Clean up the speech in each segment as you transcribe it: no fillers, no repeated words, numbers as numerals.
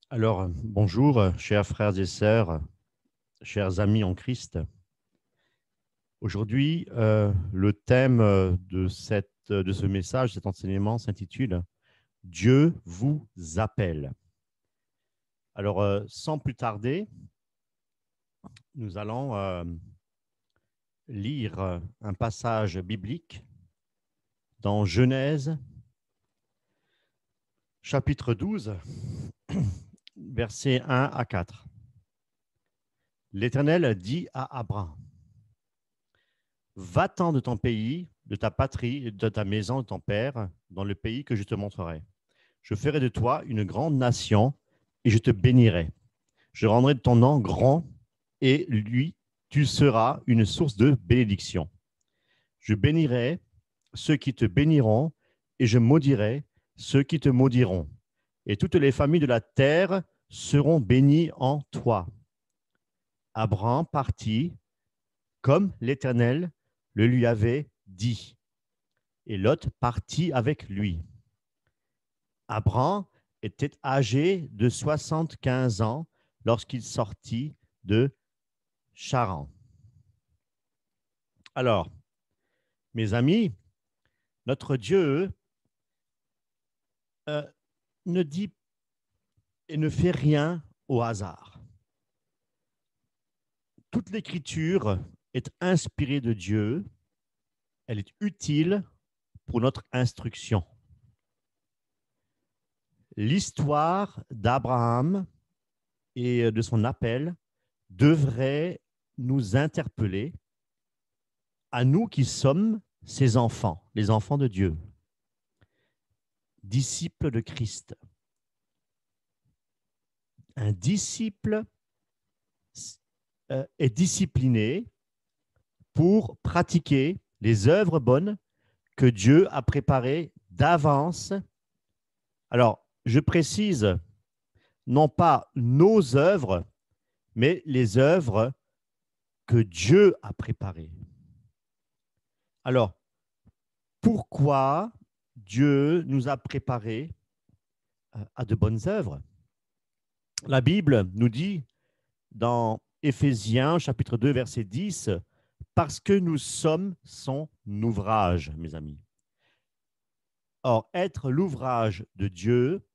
Alors, bonjour, chers frères et sœurs, chers amis en Christ. Aujourd'hui, le thème de ce message, cet enseignement s'intitule « Dieu vous appelle ». Alors, sans plus tarder, nous allons lire un passage biblique dans Genèse, chapitre 12, versets 1 à 4. L'Éternel dit à Abraham: Va-t'en de ton pays, de ta patrie, de ta maison, de ton père, dans le pays que je te montrerai. Je ferai de toi une grande nation et je te bénirai. Je rendrai de ton nom grand et lui, tu seras une source de bénédiction. Je bénirai ceux qui te béniront et je maudirai ceux qui te maudiront. Et toutes les familles de la terre seront bénies en toi. Abraham partit comme l'Éternel le lui avait dit. Et Lot partit avec lui. Abraham était âgé de 75 ans lorsqu'il sortit de Charan. Alors, mes amis, notre Dieu ne dit et ne fait rien au hasard. Toute l'écriture est inspirée de Dieu, elle est utile pour notre instruction. L'histoire d'Abraham et de son appel devrait nous interpeller, à nous qui sommes ses enfants, les enfants de Dieu, disciples de Christ. Un disciple est discipliné pour pratiquer les œuvres bonnes que Dieu a préparées d'avance. Alors, je précise, non pas nos œuvres, mais les œuvres que Dieu a préparées. Alors, pourquoi Dieu nous a préparés à de bonnes œuvres? La Bible nous dit dans Éphésiens chapitre 2 verset 10, parce que nous sommes son ouvrage, mes amis. Or, être l'ouvrage de Dieu,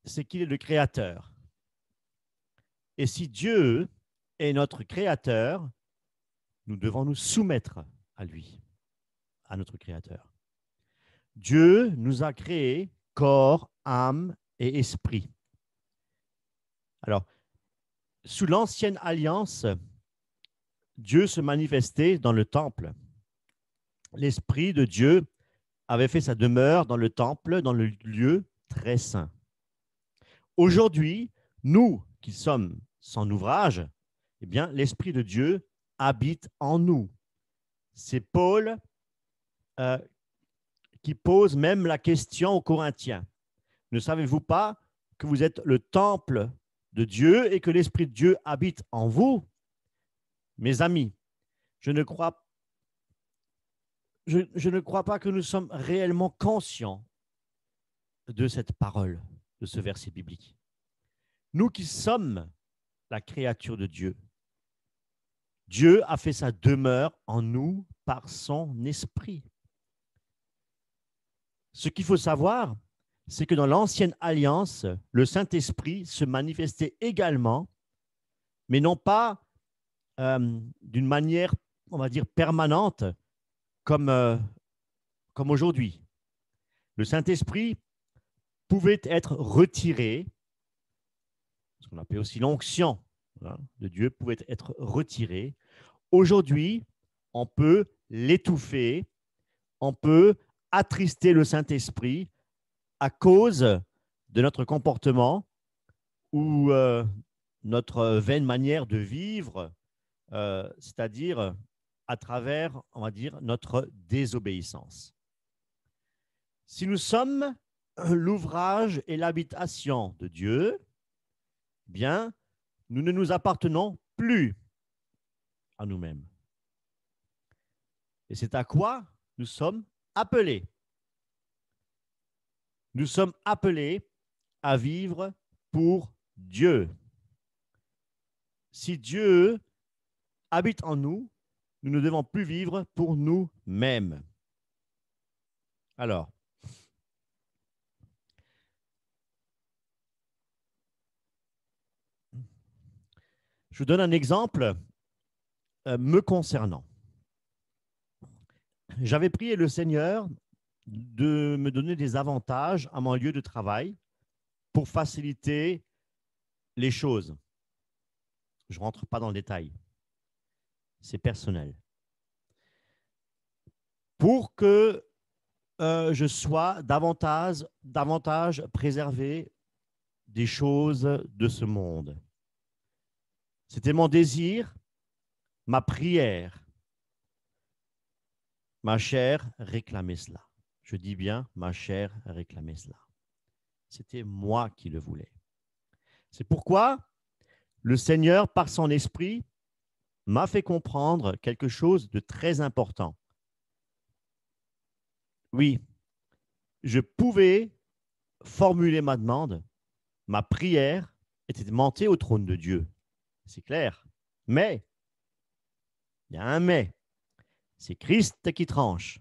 c'est qu'il est le créateur. Et si Dieu est notre créateur, nous devons nous soumettre à lui, à notre créateur. Dieu nous a créés corps, âme et esprit. Alors, sous l'ancienne alliance, Dieu se manifestait dans le temple. L'Esprit de Dieu avait fait sa demeure dans le temple, dans le lieu très saint. Aujourd'hui, nous qui sommes son ouvrage, eh bien, l'Esprit de Dieu habite en nous. C'est Paul qui pose même la question aux Corinthiens. Ne savez-vous pas que vous êtes le temple de Dieu et que l'Esprit de Dieu habite en vous? Mes amis, je ne crois pas que nous sommes réellement conscients de cette parole, de ce verset biblique. Nous qui sommes la créature de Dieu, Dieu a fait sa demeure en nous par son esprit. Ce qu'il faut savoir, c'est que dans l'ancienne alliance, le Saint-Esprit se manifestait également, mais non pas d'une manière, on va dire, permanente, comme aujourd'hui. Le Saint-Esprit pouvait être retiré, ce qu'on appelle aussi l'onction de Dieu pouvait être retiré. Aujourd'hui, on peut l'étouffer, on peut attrister le Saint-Esprit à cause de notre comportement ou notre vaine manière de vivre, c'est-à-dire à travers, on va dire, notre désobéissance. Si nous sommes l'ouvrage et l'habitation de Dieu, bien, nous ne nous appartenons plus à nous-mêmes. Et c'est à quoi nous sommes appelés. Nous sommes appelés à vivre pour Dieu. Si Dieu habite en nous, nous ne devons plus vivre pour nous-mêmes. Alors, je vous donne un exemple me concernant. J'avais prié le Seigneur de me donner des avantages à mon lieu de travail pour faciliter les choses. Je ne rentre pas dans le détail. C'est personnel. Pour que je sois davantage préservé des choses de ce monde. C'était mon désir, ma prière. Ma chair réclamait cela. Je dis bien, ma chair réclamait cela. C'était moi qui le voulais. C'est pourquoi le Seigneur, par son esprit, m'a fait comprendre quelque chose de très important. Oui, je pouvais formuler ma demande, ma prière était de monter au trône de Dieu. C'est clair. Mais, il y a un mais. C'est Christ qui tranche.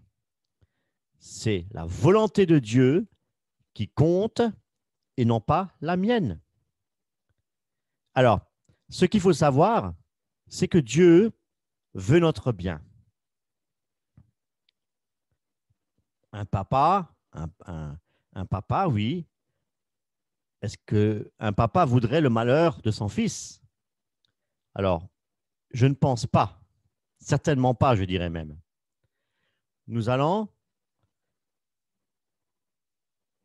C'est la volonté de Dieu qui compte et non pas la mienne. Alors, ce qu'il faut savoir, c'est que Dieu veut notre bien. Un papa, oui. Est-ce qu'un papa voudrait le malheur de son fils? Alors, je ne pense pas. Certainement pas, je dirais même. Nous allons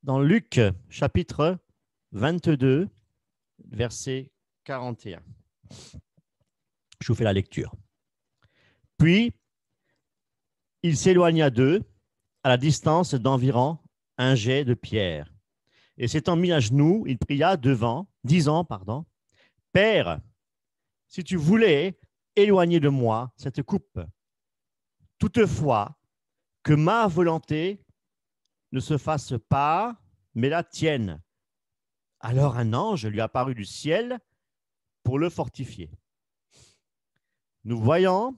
dans Luc, chapitre 22, verset 41. Je vous fais la lecture. Puis, il s'éloigna d'eux à la distance d'environ un jet de pierre. Et s'étant mis à genoux, il pria devant, disant, Père, si tu voulais éloigner de moi cette coupe, toutefois, que ma volonté ne se fasse pas, mais la tienne. Alors un ange lui apparut du ciel pour le fortifier. Nous voyons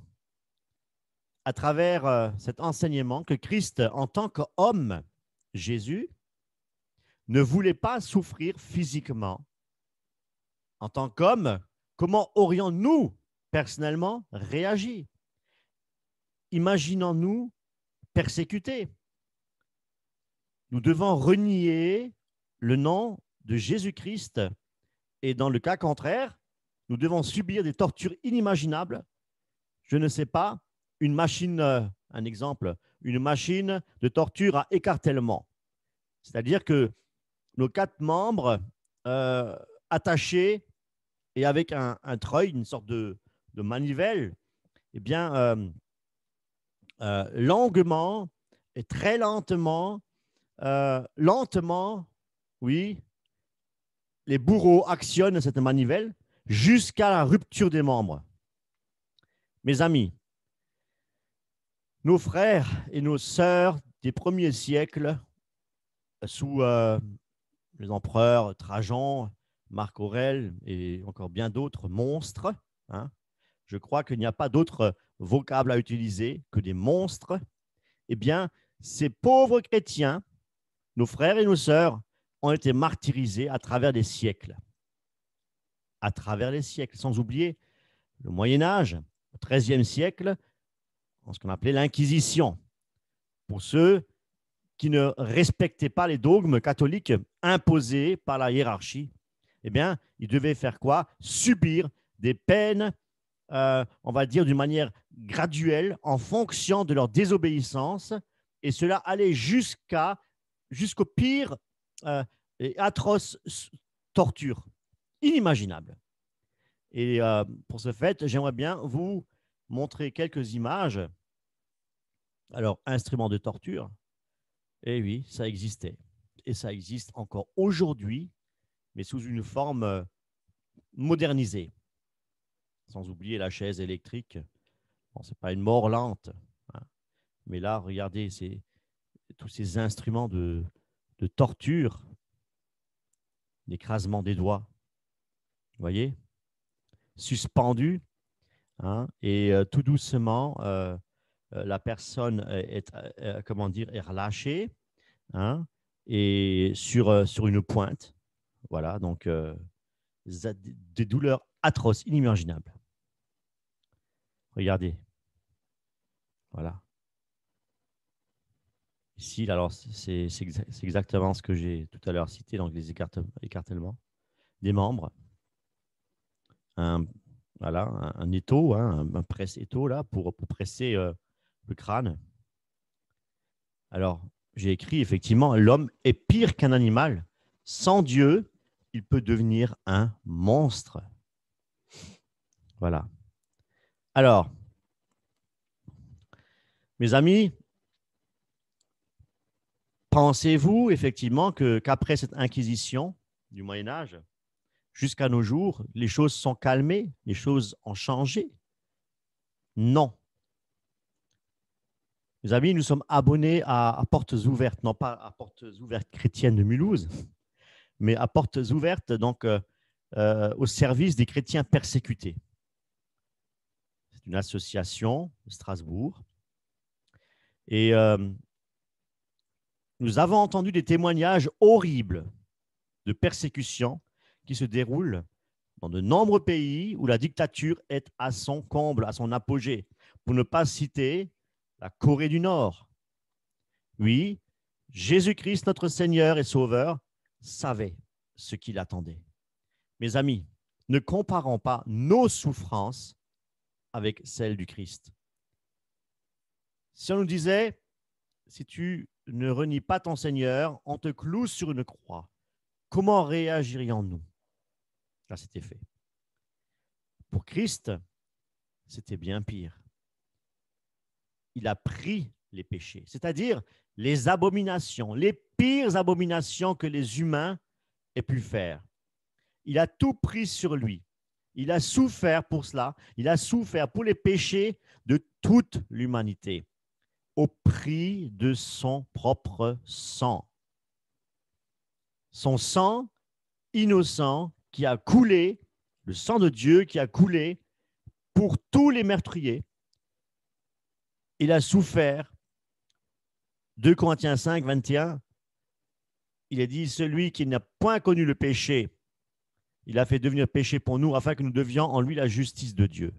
à travers cet enseignement que Christ, en tant qu'homme, Jésus, ne voulait pas souffrir physiquement. En tant qu'homme, comment aurions-nous personnellement réagi? Imaginons-nous persécutés. Nous devons renier le nom de Jésus-Christ et dans le cas contraire, nous devons subir des tortures inimaginables. Je ne sais pas, une machine, un exemple, une machine de torture à écartèlement. C'est-à-dire que nos 4 membres attachés et avec un treuil, une sorte de manivelle, eh bien, longuement et très lentement, oui, les bourreaux actionnent cette manivelle jusqu'à la rupture des membres. Mes amis, nos frères et nos sœurs des premiers siècles, sous les empereurs Trajan, Marc Aurèle et encore bien d'autres monstres, hein, je crois qu'il n'y a pas d'autre vocable à utiliser que des monstres, eh bien, ces pauvres chrétiens, nos frères et nos sœurs, ont été martyrisés à travers des siècles. À travers les siècles, sans oublier le Moyen-Âge, au XIIIe siècle, ce qu'on appelait l'Inquisition, pour ceux qui ne respectaient pas les dogmes catholiques imposés par la hiérarchie. Eh bien, ils devaient faire quoi? Subir des peines, on va dire d'une manière graduelle, en fonction de leur désobéissance, et cela allait jusqu'aux pires et atroces tortures, inimaginables. Et pour ce fait, j'aimerais bien vous montrer quelques images. Alors, instruments de torture, eh oui, ça existait. Et ça existe encore aujourd'hui, mais sous une forme modernisée. Sans oublier la chaise électrique. Bon, ce n'est pas une mort lente, hein. Mais là, regardez tous ces instruments de de torture, d'écrasement des doigts. Vous voyez? Suspendu, hein, et tout doucement, la personne comment dire, est relâchée, hein, et sur une pointe. Voilà, donc des douleurs atroces, inimaginables. Regardez. Voilà. Ici, alors, c'est exactement ce que j'ai tout à l'heure cité, donc les écartèlements des membres. Voilà, un étau, hein, un presse-étau là, pour presser le crâne. Alors, j'ai écrit effectivement, l'homme est pire qu'un animal. Sans Dieu, il peut devenir un monstre. Voilà. Alors, mes amis, pensez-vous effectivement qu'après cette inquisition du Moyen-Âge, jusqu'à nos jours, les choses sont calmées, les choses ont changé? Non. Mes amis, nous sommes abonnés à Portes Ouvertes, non pas à Portes Ouvertes chrétiennes de Mulhouse, mais à Portes Ouvertes, donc au service des chrétiens persécutés. C'est une association de Strasbourg. Et nous avons entendu des témoignages horribles de persécutions qui se déroulent dans de nombreux pays où la dictature est à son comble, à son apogée. Pour ne pas citer la Corée du Nord. Oui, Jésus-Christ, notre Seigneur et Sauveur, savait ce qu'il attendait. Mes amis, ne comparons pas nos souffrances avec celles du Christ. Si on nous disait, si tu ne renies pas ton Seigneur, on te cloue sur une croix, comment réagirions-nous? Là, c'était fait. Pour Christ, c'était bien pire. Il a pris les péchés, c'est-à-dire les abominations, les pires abominations que les humains aient pu faire. Il a tout pris sur lui. Il a souffert pour cela. Il a souffert pour les péchés de toute l'humanité, au prix de son propre sang. Son sang innocent qui a coulé, le sang de Dieu qui a coulé pour tous les meurtriers. Il a souffert. 2 Corinthiens 5, 21, il est dit, celui qui n'a point connu le péché, il a fait devenir péché pour nous, afin que nous devions en lui la justice de Dieu.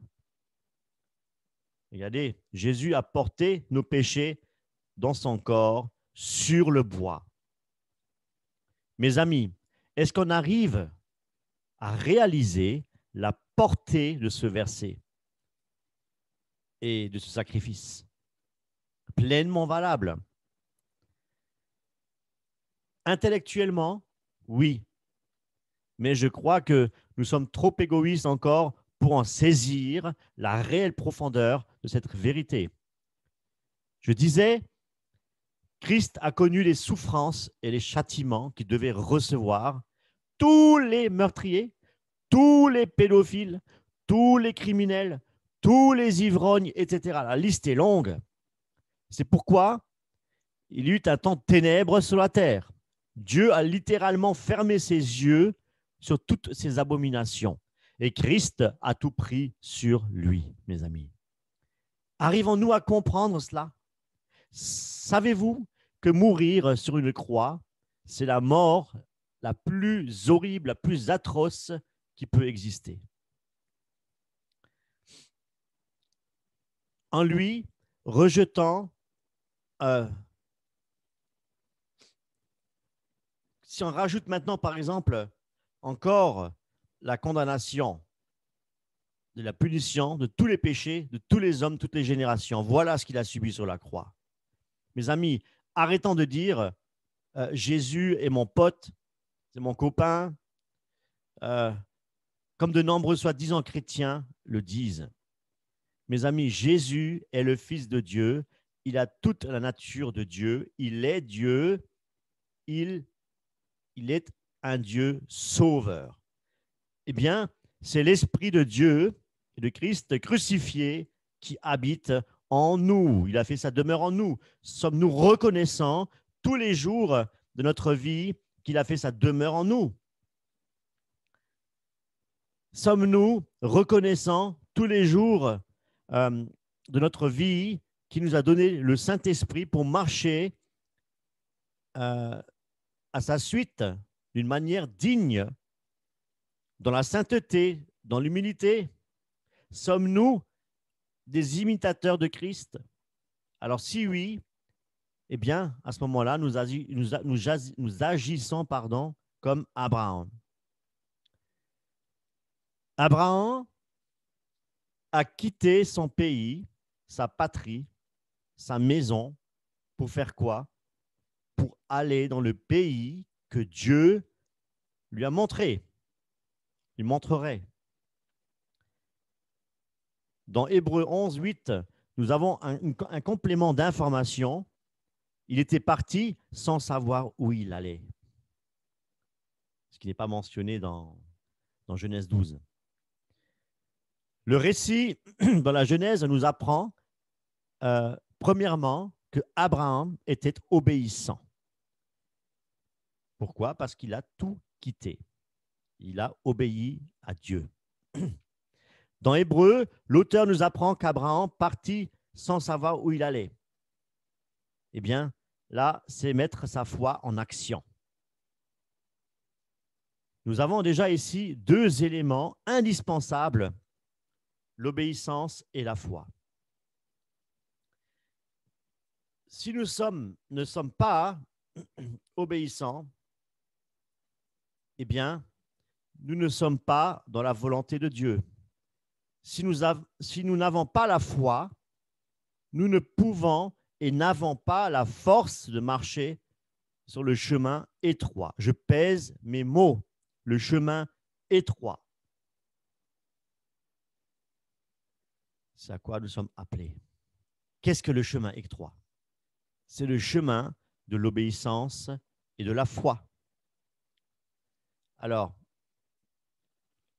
Regardez, Jésus a porté nos péchés dans son corps sur le bois. Mes amis, est-ce qu'on arrive à réaliser la portée de ce verset et de ce sacrifice? Pleinement valable. Intellectuellement, oui. Mais je crois que nous sommes trop égoïstes encore pour en saisir la réelle profondeur de cette vérité. Je disais, Christ a connu les souffrances et les châtiments qu'il devait recevoir. Tous les meurtriers, tous les pédophiles, tous les criminels, tous les ivrognes, etc. La liste est longue. C'est pourquoi il y eut un temps de ténèbres sur la terre. Dieu a littéralement fermé ses yeux sur toutes ces abominations. Et Christ a tout pris sur lui, mes amis. Arrivons-nous à comprendre cela? Savez-vous que mourir sur une croix, c'est la mort la plus horrible, la plus atroce qui peut exister? En lui, rejetant si on rajoute maintenant, par exemple, encore la condamnation de la punition de tous les péchés, de tous les hommes, toutes les générations, voilà ce qu'il a subi sur la croix. Mes amis, arrêtons de dire Jésus est mon pote, c'est mon copain, comme de nombreux soi-disant chrétiens le disent. Mes amis, Jésus est le Fils de Dieu, il a toute la nature de Dieu, il est Dieu, il est un Dieu sauveur. Eh bien, c'est l'Esprit de Dieu et de Christ crucifié qui habite en nous. Il a fait sa demeure en nous. Sommes-nous reconnaissants tous les jours de notre vie qu'il a fait sa demeure en nous? Sommes-nous reconnaissants tous les jours de notre vie qui nous a donné le Saint-Esprit pour marcher à sa suite d'une manière digne, dans la sainteté, dans l'humilité? Sommes-nous des imitateurs de Christ? Alors si oui, eh bien, à ce moment-là, nous agissons comme Abraham. Abraham a quitté son pays, sa patrie, sa maison, pour faire quoi? Pour aller dans le pays que Dieu lui a montré, lui montrerait. Dans Hébreux 11, 8, nous avons un complément d'information. Il était parti sans savoir où il allait, ce qui n'est pas mentionné dans Genèse 12. Le récit dans la Genèse nous apprend, premièrement, que Abraham était obéissant. Pourquoi? Parce qu'il a tout quitté. Il a obéi à Dieu. Dans Hébreux, l'auteur nous apprend qu'Abraham partit sans savoir où il allait. Eh bien, là, c'est mettre sa foi en action. Nous avons déjà ici deux éléments indispensables, l'obéissance et la foi. Si nous ne sommes pas obéissants, eh bien, nous ne sommes pas dans la volonté de Dieu. Si nous n'avons pas la foi, nous ne pouvons et n'avons pas la force de marcher sur le chemin étroit. Je pèse mes mots, le chemin étroit. C'est à quoi nous sommes appelés. Qu'est-ce que le chemin étroit? C'est le chemin de l'obéissance et de la foi. Alors,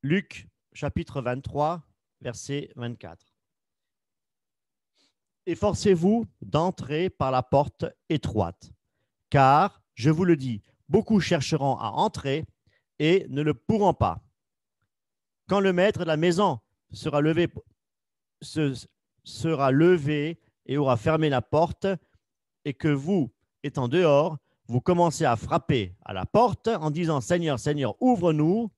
Luc, chapitre 23, verset 24. Efforcez-vous d'entrer par la porte étroite, car, je vous le dis, beaucoup chercheront à entrer et ne le pourront pas. Quand le maître de la maison sera levé et aura fermé la porte, et que vous, étant dehors, vous commencez à frapper à la porte en disant « Seigneur, Seigneur, ouvre-nous »,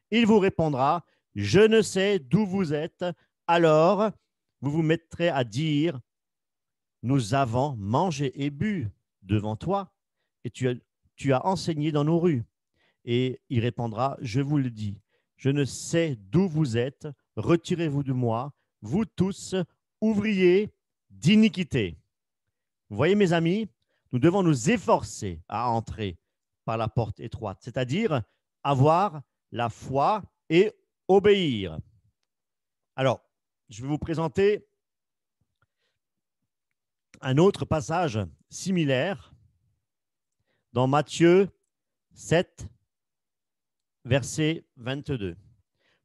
il vous répondra « Je ne sais d'où vous êtes ». Alors, vous vous mettrez à dire « Nous avons mangé et bu devant toi, et tu as enseigné dans nos rues. » Et il répondra « Je vous le dis, je ne sais d'où vous êtes, retirez-vous de moi, vous tous, ouvriers d'iniquité. » Vous voyez, mes amis, nous devons nous efforcer à entrer par la porte étroite, c'est-à-dire avoir la foi et obéir. Alors, je vais vous présenter un autre passage similaire dans Matthieu 7, verset 22.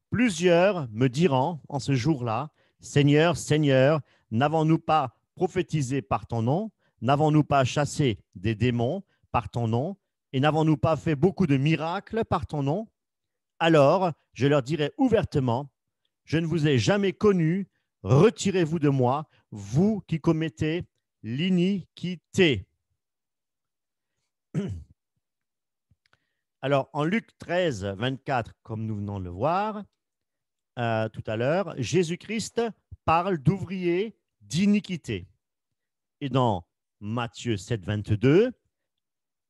Plusieurs me diront en ce jour-là, « Seigneur, Seigneur, n'avons-nous pas prophétisé par ton nom? N'avons-nous pas chassé des démons par ton nom? Et n'avons-nous pas fait beaucoup de miracles par ton nom? » Alors, je leur dirai ouvertement, « Je ne vous ai jamais connu, retirez-vous de moi, vous qui commettez l'iniquité. » Alors, en Luc 13, 24, comme nous venons de le voir tout à l'heure, Jésus-Christ parle d'ouvriers d'iniquité. Et dans Matthieu 7, 22,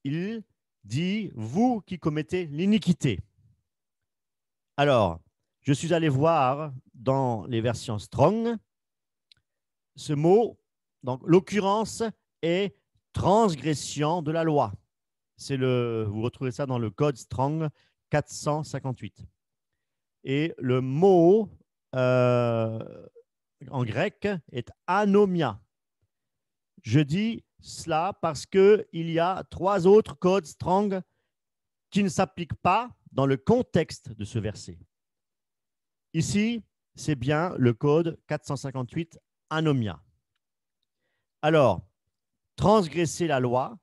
il dit « Vous qui commettez l'iniquité ». Alors, je suis allé voir dans les versions Strong, ce mot, donc l'occurrence est transgression de la loi. Vous retrouvez ça dans le code Strong 458. Et le mot en grec est anomia. Je dis cela parce qu'il y a 3 autres codes Strong qui ne s'appliquent pas dans le contexte de ce verset. Ici, c'est bien le code 458 anomia. Alors, transgresser la loi,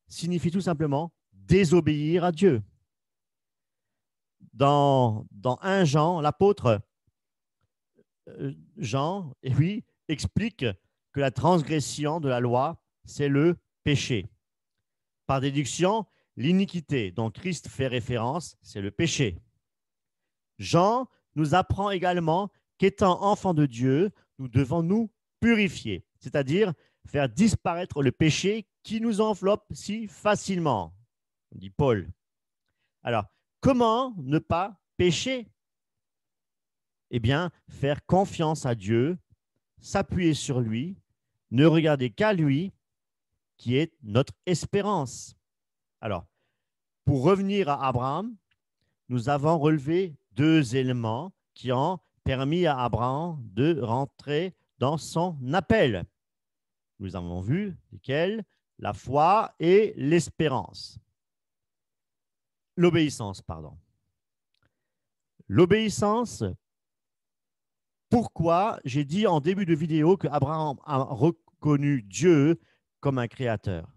signifie tout simplement désobéir à Dieu. Dans 1 Jean, l'apôtre Jean, et oui, explique que la transgression de la loi, c'est le péché. Par déduction, l'iniquité dont Christ fait référence, c'est le péché. Jean nous apprend également qu'étant enfants de Dieu, nous devons nous purifier, c'est-à-dire faire disparaître le péché qui nous enveloppe si facilement, dit Paul. Alors, comment ne pas pécher? Eh bien, faire confiance à Dieu, s'appuyer sur lui, ne regarder qu'à lui, qui est notre espérance. Alors, pour revenir à Abraham, nous avons relevé 2 éléments qui ont permis à Abraham de rentrer dans son appel. Nous avons vu lesquels? La foi et l'espérance. L'obéissance, pardon. L'obéissance, pourquoi j'ai dit en début de vidéo que Abraham a reconnu Dieu comme un créateur.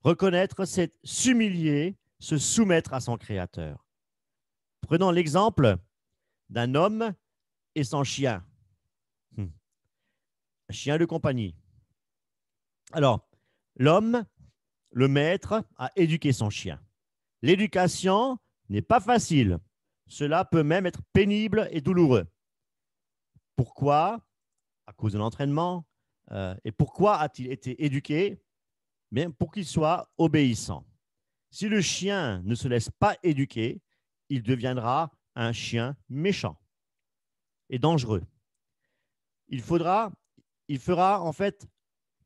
Reconnaître, c'est s'humilier, se soumettre à son créateur. Prenons l'exemple d'un homme et son chien. Un chien de compagnie. Alors, l'homme, le maître, a éduqué son chien. L'éducation n'est pas facile. Cela peut même être pénible et douloureux. Pourquoi? À cause de l'entraînement. Et pourquoi a-t-il été éduqué? Bien, pour qu'il soit obéissant. Si le chien ne se laisse pas éduquer, il deviendra un chien méchant et dangereux. Il fera en fait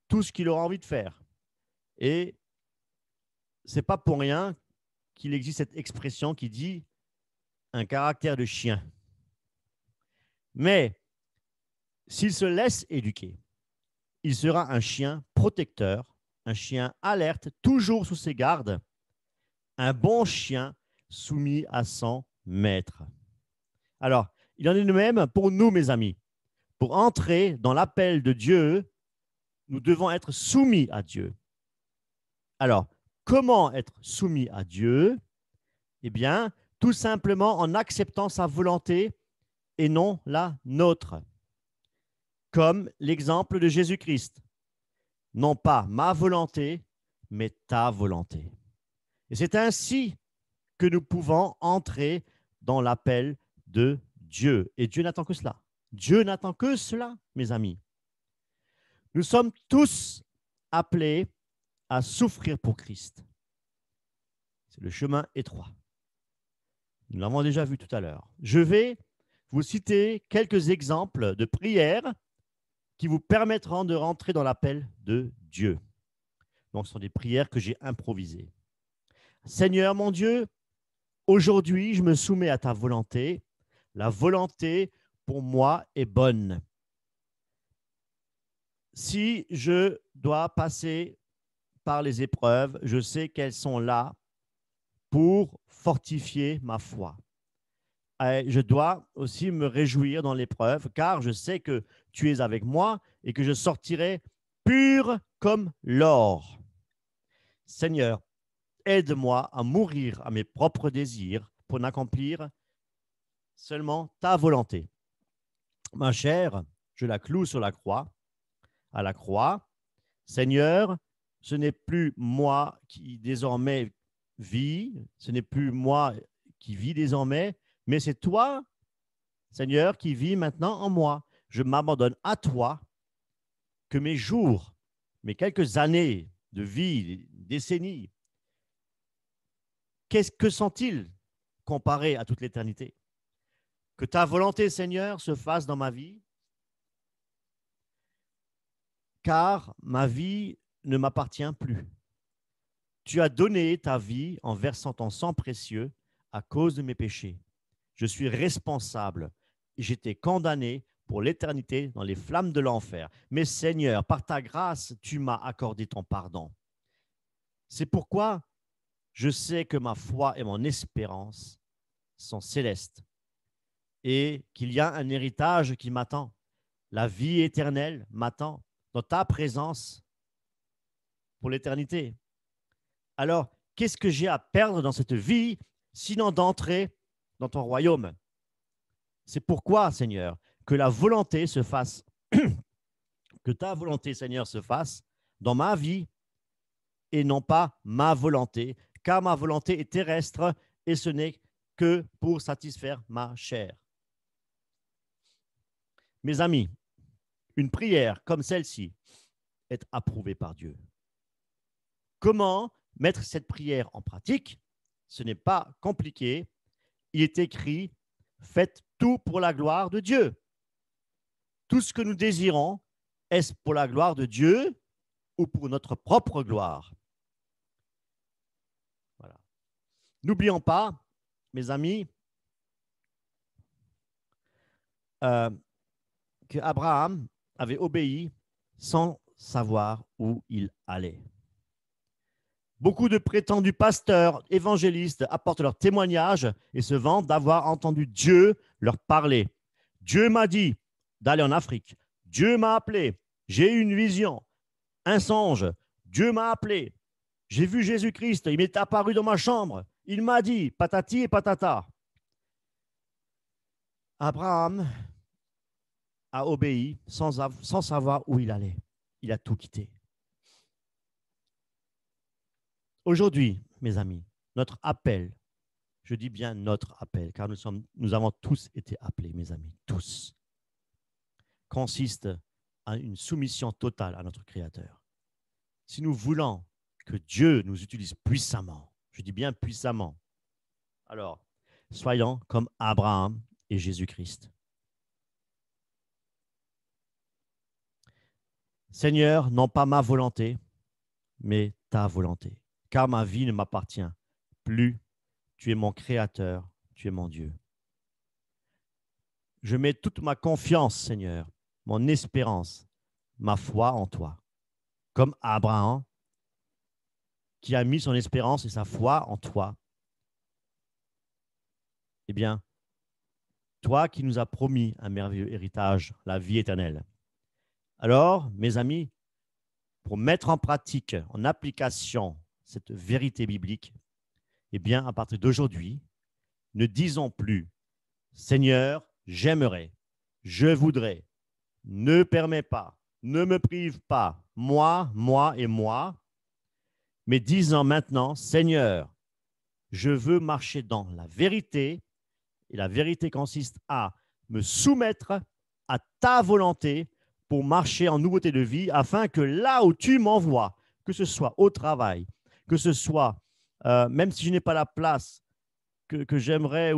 tout ce qu'il aura envie de faire. Et ce n'est pas pour rien qu'il existe cette expression qui dit un caractère de chien. Mais s'il se laisse éduquer, il sera un chien protecteur, un chien alerte, toujours sous ses gardes, un bon chien soumis à son maître. Alors, il en est de même pour nous, mes amis. Pour entrer dans l'appel de Dieu, nous devons être soumis à Dieu. Alors, comment être soumis à Dieu? Eh bien, tout simplement en acceptant sa volonté et non la nôtre. Comme l'exemple de Jésus-Christ. Non pas ma volonté, mais ta volonté. Et c'est ainsi que nous pouvons entrer dans l'appel de Dieu. Et Dieu n'attend que cela. Dieu n'attend que cela, mes amis. Nous sommes tous appelés à souffrir pour Christ. C'est le chemin étroit. Nous l'avons déjà vu tout à l'heure. Je vais vous citer quelques exemples de prières qui vous permettront de rentrer dans l'appel de Dieu. Donc, ce sont des prières que j'ai improvisées. Seigneur mon Dieu, aujourd'hui, je me soumets à ta volonté. La volonté, pour moi, est bonne. Si je dois passer par les épreuves, je sais qu'elles sont là pour fortifier ma foi. Et je dois aussi me réjouir dans l'épreuve, car je sais que tu es avec moi et que je sortirai pur comme l'or. Seigneur, aide-moi à mourir à mes propres désirs pour n'accomplir seulement ta volonté. Ma chair, je la cloue sur la croix, à la croix. Seigneur, ce n'est plus moi qui désormais vis, ce n'est plus moi qui vis désormais, mais c'est toi, Seigneur, qui vis maintenant en moi. Je m'abandonne à toi, que mes jours, mes quelques années de vie, décennies, que sont-ils comparés à toute l'éternité? Que ta volonté, Seigneur, se fasse dans ma vie, car ma vie ne m'appartient plus. Tu as donné ta vie en versant ton sang précieux à cause de mes péchés. Je suis responsable. J'étais condamné pour l'éternité dans les flammes de l'enfer. Mais Seigneur, par ta grâce, tu m'as accordé ton pardon. C'est pourquoi je sais que ma foi et mon espérance sont célestes et qu'il y a un héritage qui m'attend. La vie éternelle m'attend dans ta présence pour l'éternité. Alors, qu'est-ce que j'ai à perdre dans cette vie, sinon d'entrer dans ton royaume? C'est pourquoi, Seigneur, que la volonté se fasse, que ta volonté, Seigneur, se fasse dans ma vie et non pas ma volonté, car ma volonté est terrestre et ce n'est que pour satisfaire ma chair. Mes amis, une prière comme celle-ci est approuvée par Dieu. Comment mettre cette prière en pratique? Ce n'est pas compliqué. Il est écrit, faites tout pour la gloire de Dieu. Tout ce que nous désirons, est-ce pour la gloire de Dieu ou pour notre propre gloire? Voilà. N'oublions pas, mes amis, qu'Abraham avait obéi sans savoir où il allait. Beaucoup de prétendus pasteurs, évangélistes apportent leur témoignage et se vantent d'avoir entendu Dieu leur parler. Dieu m'a dit d'aller en Afrique. Dieu m'a appelé. J'ai eu une vision, un songe. Dieu m'a appelé. J'ai vu Jésus-Christ. Il m'est apparu dans ma chambre. Il m'a dit patati et patata. Abraham a obéi sans savoir où il allait. Il a tout quitté. Aujourd'hui, mes amis, notre appel, je dis bien notre appel, car nous avons tous été appelés, mes amis, tous, consiste à une soumission totale à notre Créateur. Si nous voulons que Dieu nous utilise puissamment, je dis bien puissamment, alors soyons comme Abraham et Jésus-Christ. Seigneur, non pas ma volonté, mais ta volonté. Car ma vie ne m'appartient plus. Tu es mon Créateur, tu es mon Dieu. Je mets toute ma confiance, Seigneur, mon espérance, ma foi en toi. Comme Abraham, qui a mis son espérance et sa foi en toi. Eh bien, toi qui nous as promis un merveilleux héritage, la vie éternelle. Alors, mes amis, pour mettre en pratique, en application cette vérité biblique, eh bien, à partir d'aujourd'hui, ne disons plus « Seigneur, j'aimerais, je voudrais, ne permets pas, ne me prive pas, moi et moi », mais disons maintenant « Seigneur, je veux marcher dans la vérité » et la vérité consiste à me soumettre à ta volonté pour marcher en nouveauté de vie afin que là où tu m'envoies, que ce soit au travail, que ce soit, même si je n'ai pas la place que j'aimerais,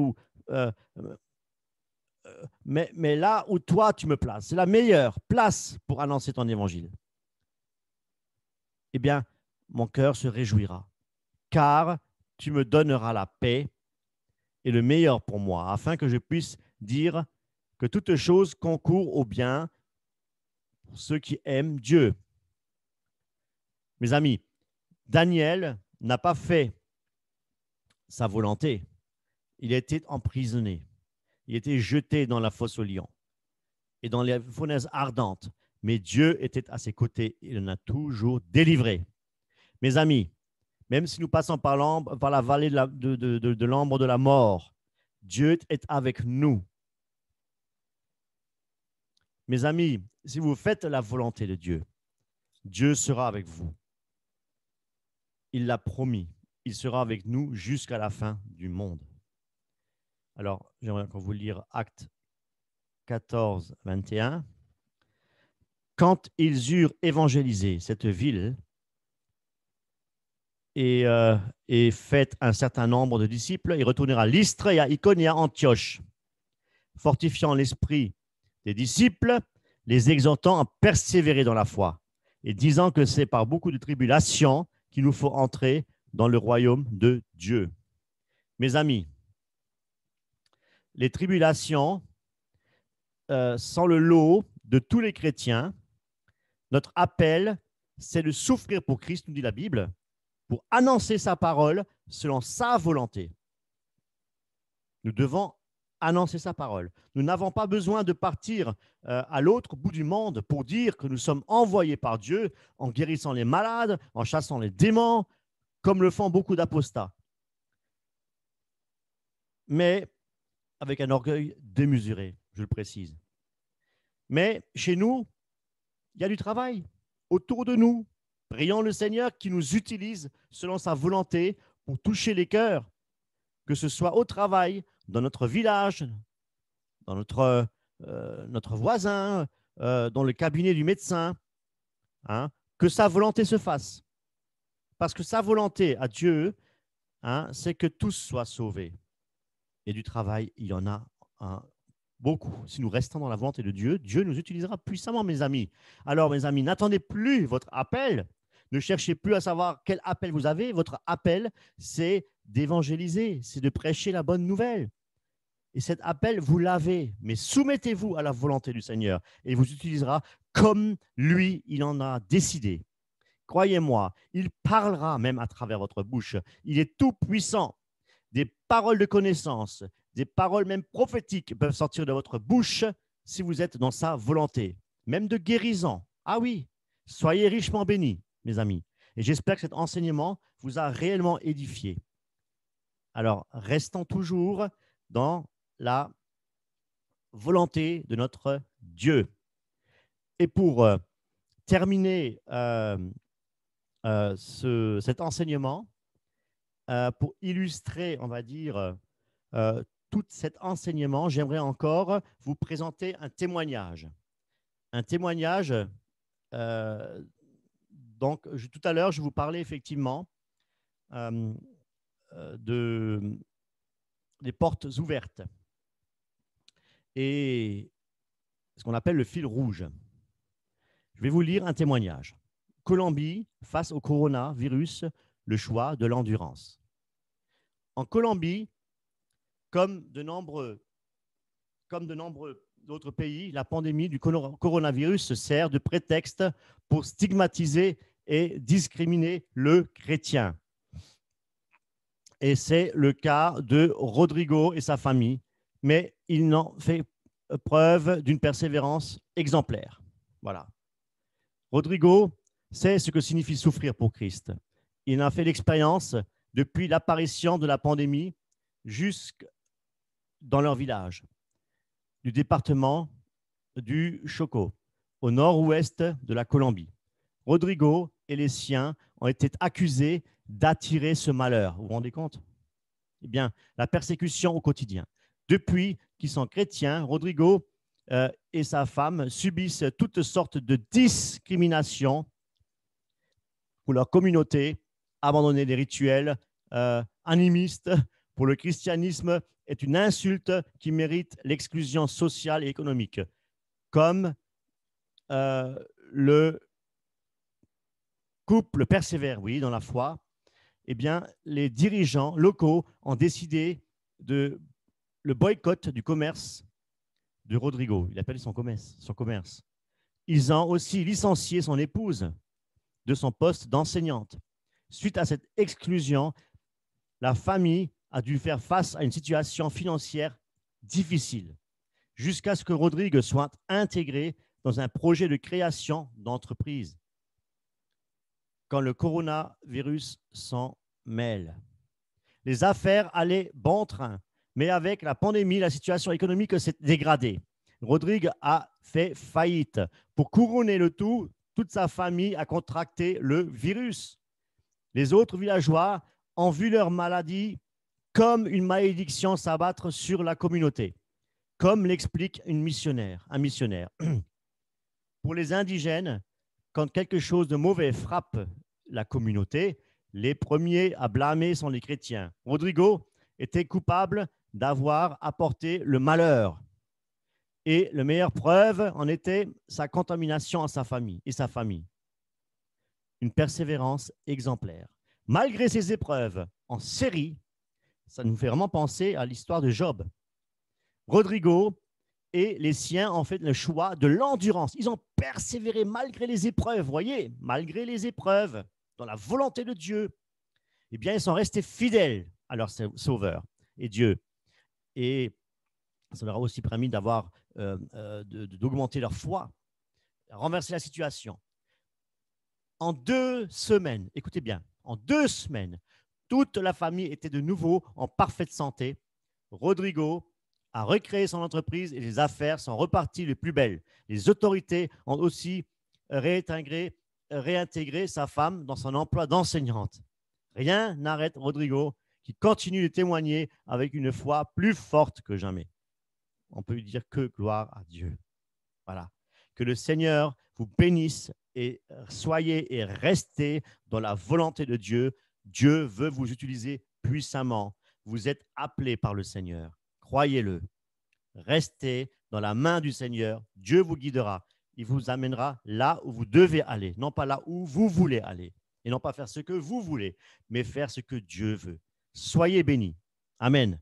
mais là où toi tu me places, c'est la meilleure place pour annoncer ton évangile. Eh bien, mon cœur se réjouira, car tu me donneras la paix et le meilleur pour moi, afin que je puisse dire que toute chose concourt au bien pour ceux qui aiment Dieu. Mes amis, Daniel n'a pas fait sa volonté. Il a été emprisonné. Il a été jeté dans la fosse aux lions et dans les fournaises ardentes. Mais Dieu était à ses côtés et il en a toujours délivré. Mes amis, même si nous passons par la vallée de l'ombre de la mort, Dieu est avec nous. Mes amis, si vous faites la volonté de Dieu, Dieu sera avec vous. Il l'a promis. Il sera avec nous jusqu'à la fin du monde. Alors, j'aimerais encore vous lire Actes 14, 21. Quand ils eurent évangélisé cette ville et fait un certain nombre de disciples, ils retournèrent à Lystre et à Icône et à Antioche, fortifiant l'esprit des disciples, les exhortant à persévérer dans la foi et disant que c'est par beaucoup de tribulations qu'il nous faut entrer dans le royaume de Dieu. Mes amis, les tribulations sont le lot de tous les chrétiens. Notre appel, c'est de souffrir pour Christ, nous dit la Bible, pour annoncer sa parole selon sa volonté. Nous devons annoncer sa parole. Nous n'avons pas besoin de partir à l'autre bout du monde pour dire que nous sommes envoyés par Dieu en guérissant les malades, en chassant les démons, comme le font beaucoup d'apostats. Mais avec un orgueil démesuré, je le précise. Mais chez nous, il y a du travail autour de nous. Prions le Seigneur qui nous utilise selon sa volonté pour toucher les cœurs, que ce soit au travail, dans notre village, dans notre voisin, dans le cabinet du médecin, hein, que sa volonté se fasse. Parce que sa volonté à Dieu, hein, c'est que tous soient sauvés. Et du travail, il y en a beaucoup. Si nous restons dans la volonté de Dieu, Dieu nous utilisera puissamment, mes amis. Alors, mes amis, n'attendez plus votre appel. Ne cherchez plus à savoir quel appel vous avez. Votre appel, c'est d'évangéliser, c'est de prêcher la bonne nouvelle. Et cet appel, vous l'avez, mais soumettez-vous à la volonté du Seigneur et il vous utilisera comme lui, il en a décidé. Croyez-moi, il parlera même à travers votre bouche. Il est tout puissant. Des paroles de connaissance, des paroles même prophétiques peuvent sortir de votre bouche si vous êtes dans sa volonté, même de guérison. Ah oui, soyez richement bénis, mes amis. Et j'espère que cet enseignement vous a réellement édifié. Alors, restons toujours dans la volonté de notre Dieu. Et pour terminer cet enseignement, pour illustrer, on va dire, tout cet enseignement, j'aimerais encore vous présenter un témoignage. Un témoignage, donc tout à l'heure, je vous parlais effectivement des portes ouvertes et ce qu'on appelle le fil rouge. Je vais vous lire un témoignage. Colombie, face au coronavirus, le choix de l'endurance. En Colombie, comme de nombreux d'autres pays, la pandémie du coronavirus se sert de prétexte pour stigmatiser et discriminer le chrétien. Et c'est le cas de Rodrigo et sa famille, mais il n'en fait preuve d'une persévérance exemplaire. Voilà. Rodrigo sait ce que signifie souffrir pour Christ. Il en a fait l'expérience depuis l'apparition de la pandémie jusque dans leur village, du département du Chocó, au nord-ouest de la Colombie. Rodrigo et les siens ont été accusés d'attirer ce malheur. Vous vous rendez compte? Eh bien, la persécution au quotidien. Depuis qu'ils sont chrétiens, Rodrigo et sa femme subissent toutes sortes de discriminations pour leur communauté, abandonner les rituels animistes pour le christianisme est une insulte qui mérite l'exclusion sociale et économique. Comme le couple persévère, oui, dans la foi, eh bien, les dirigeants locaux ont décidé le boycott du commerce de Rodrigo. Il appelle son commerce. Ils ont aussi licencié son épouse de son poste d'enseignante. Suite à cette exclusion, la famille a dû faire face à une situation financière difficile, jusqu'à ce que Rodrigo soit intégré dans un projet de création d'entreprise. Quand le coronavirus s'en mêle. Les affaires allaient bon train, mais avec la pandémie, la situation économique s'est dégradée. Rodrigo a fait faillite. Pour couronner le tout, toute sa famille a contracté le virus. Les autres villageois ont vu leur maladie comme une malédiction s'abattre sur la communauté, comme l'explique un missionnaire. Pour les indigènes, quand quelque chose de mauvais frappe la communauté, les premiers à blâmer sont les chrétiens. Rodrigo était coupable d'avoir apporté le malheur. Et la meilleure preuve en était sa contamination à sa famille et sa famille. Une persévérance exemplaire. Malgré ces épreuves en série, ça nous fait vraiment penser à l'histoire de Job. Rodrigo et les siens ont fait le choix de l'endurance. Ils ont persévéré malgré les épreuves, voyez, malgré les épreuves, dans la volonté de Dieu. Eh bien, ils sont restés fidèles à leur Sauveur et Dieu. Et Ça leur a aussi permis d'augmenter leur foi, renverser la situation. En 2 semaines, écoutez bien, en 2 semaines, toute la famille était de nouveau en parfaite santé. Rodrigo a recréé son entreprise et les affaires sont reparties les plus belles. Les autorités ont aussi réintégré sa femme dans son emploi d'enseignante. Rien n'arrête Rodrigo qui continue de témoigner avec une foi plus forte que jamais. On peut lui dire que gloire à Dieu. Voilà. Que le Seigneur vous bénisse et soyez et restez dans la volonté de Dieu. Dieu veut vous utiliser puissamment. Vous êtes appelés par le Seigneur. Croyez-le. Restez dans la main du Seigneur. Dieu vous guidera. Il vous amènera là où vous devez aller, non pas là où vous voulez aller. Et non pas faire ce que vous voulez, mais faire ce que Dieu veut. Soyez bénis. Amen.